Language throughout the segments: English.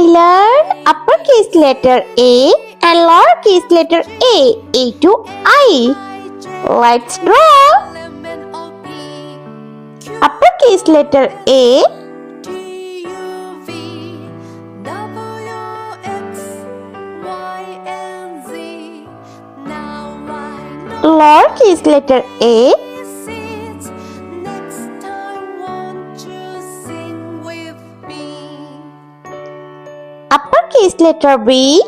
learn uppercase letter A and lowercase letter A to I. Let's draw. Uppercase letter A, lowercase letter A, uppercase letter B,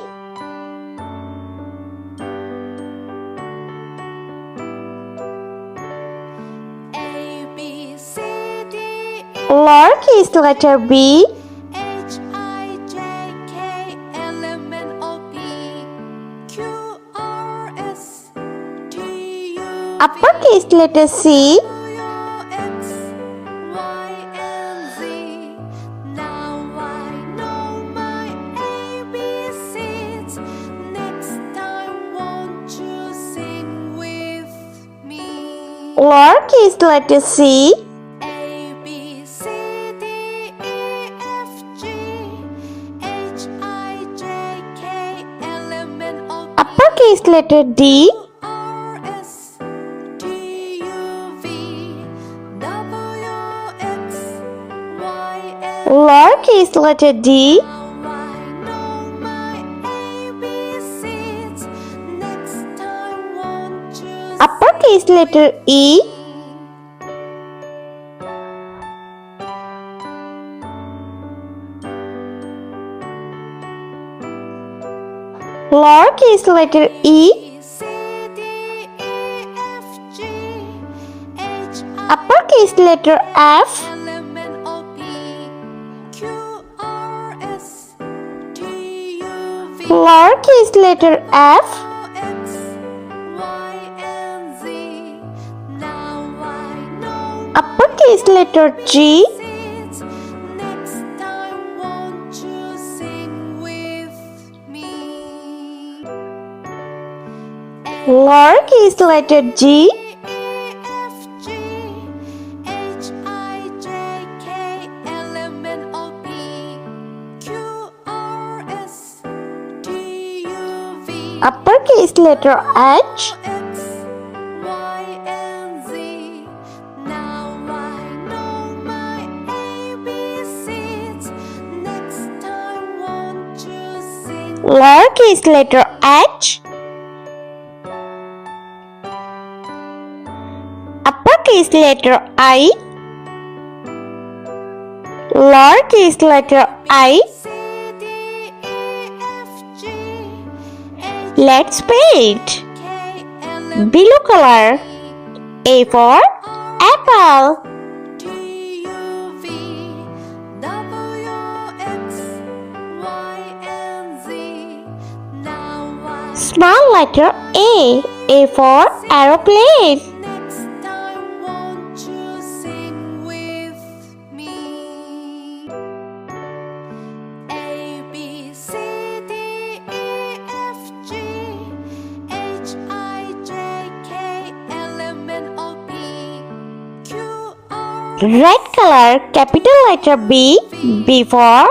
lowercase letter B, uppercase letter C, lowercase letter C, uppercase letter D, lowercase letter D, uppercase letter E, lowercase letter E, uppercase letter F, lowercase letter F, uppercase letter G, lowercase letter G, uppercase letter H, lowercase letter H, uppercase letter I, lowercase letter I. Let's paint. Blue color. A for apple. Small letter A for aeroplane. Red color, capital letter B for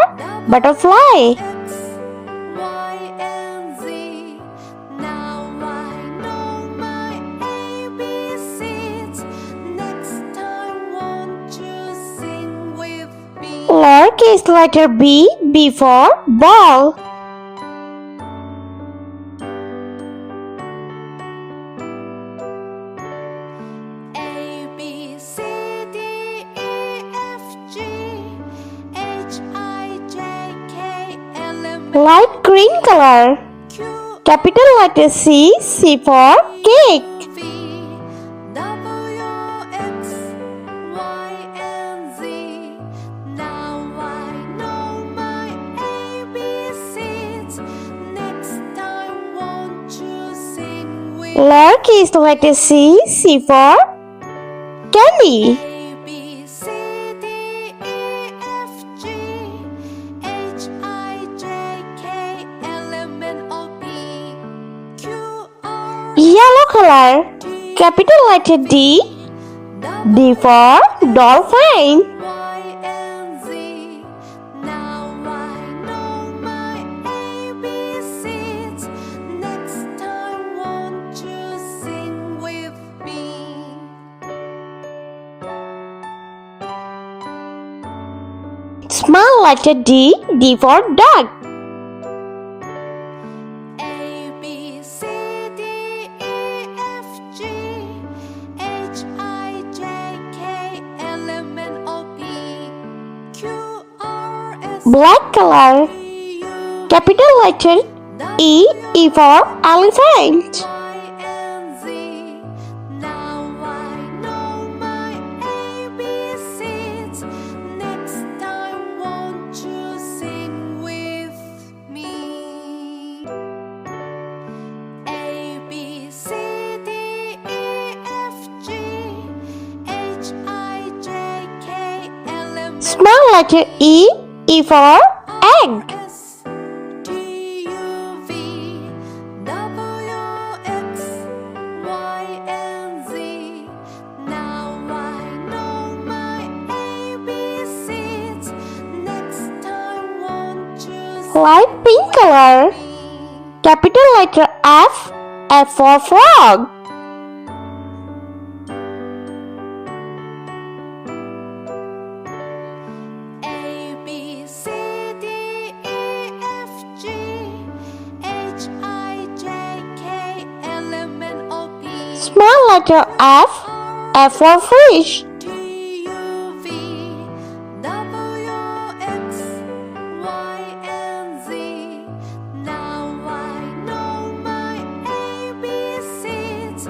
butterfly. Lowercase letter B for ball. Light green color. Capital letter C for cake. Lowercase letter C for candy. Yellow color. Capital letter D for dolphin. Small letter D. D for dog. A, B, C, D, E, F, G, H, I, J, K, L, M, N, O, P, Q, R, S, Black color. T, U, Capital letter E. E for elephant. Y, and Z. Now I know my ABCs. Next time, won't you sing with me? A, B, C, D, E, F, G, H, I, J, K, L, M, N, Small letter E. E for egg. S, T, U, V, W, X, Y, and Z. Now I know my ABCs. Next time, won't you Light pink color. sing with me? Capital letter F. F for frog. A, B, C, D, E, F, G, H, I, J, K, L, M, N, O, P, Small letter F. F for fish. T, U, V, W, X, Y, and Z. Now I know my ABCs.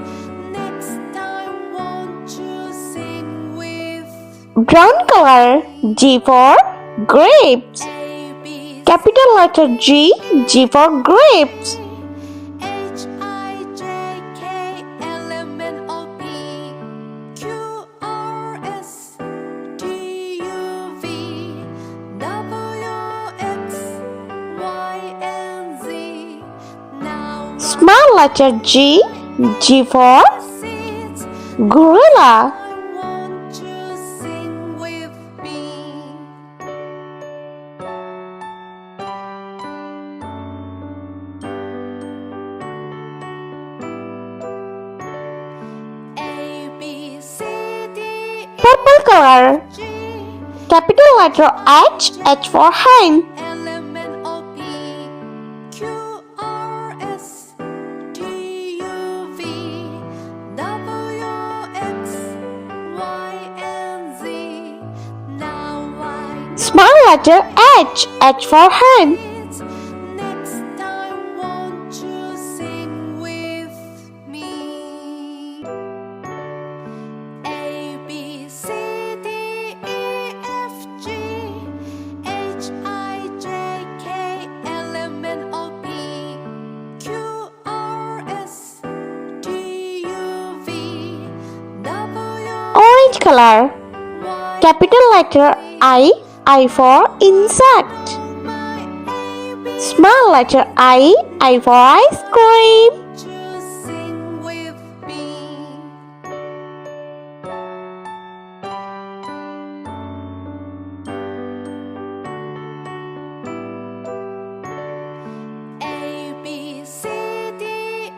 Next time, won't you sing with Brown color. G for grapes. A, B, Capital letter G. G for grapes. H, I, J, K, L, M, N, O, P, Q, R, S, T, U, V, W, X, Y, and Z. Now Small letter G. G for seeds, gorilla. I want you sing with me. A, B, C, D, Purple color. G, Capital letter H. H for hen. L, M, N, O, P, Q, R, S, T, U, V, W, X, Y, and Z. Now I Small letter H. H for hen. it's next time, won't you sing with me? A, B, C, D, E, F, G, H, I, J, K, L, M, N, O, P, Q, R, S, T, U, V, W, Orange color. Y, Capital letter I. I for insect. my ABCs. Small letter I for ice cream. You sing with me. A, B, C, D,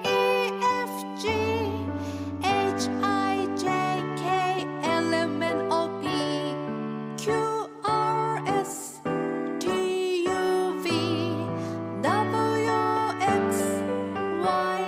E, F, G, H, I, J, K, L, M, N, O, P, Q, R, S, T, U, V, W, X, Y,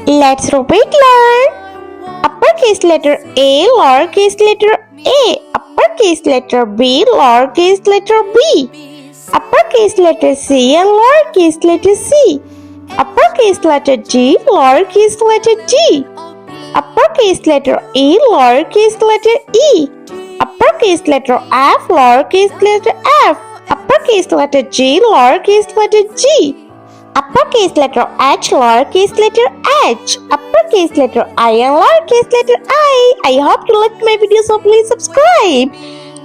Let's repeat learn. Uppercase letter A, lowercase letter A. Uppercase letter B, lowercase letter B. Uppercase letter C and lowercase letter C. Uppercase letter G, lowercase letter G. Uppercase letter E, lowercase letter E. Uppercase letter F, lowercase letter F. Uppercase letter G, lowercase letter G. Uppercase letter H, lowercase letter H. Uppercase letter I and lowercase letter I. I hope you liked my video, so please subscribe.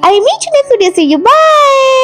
I meet you next video. See you. Bye.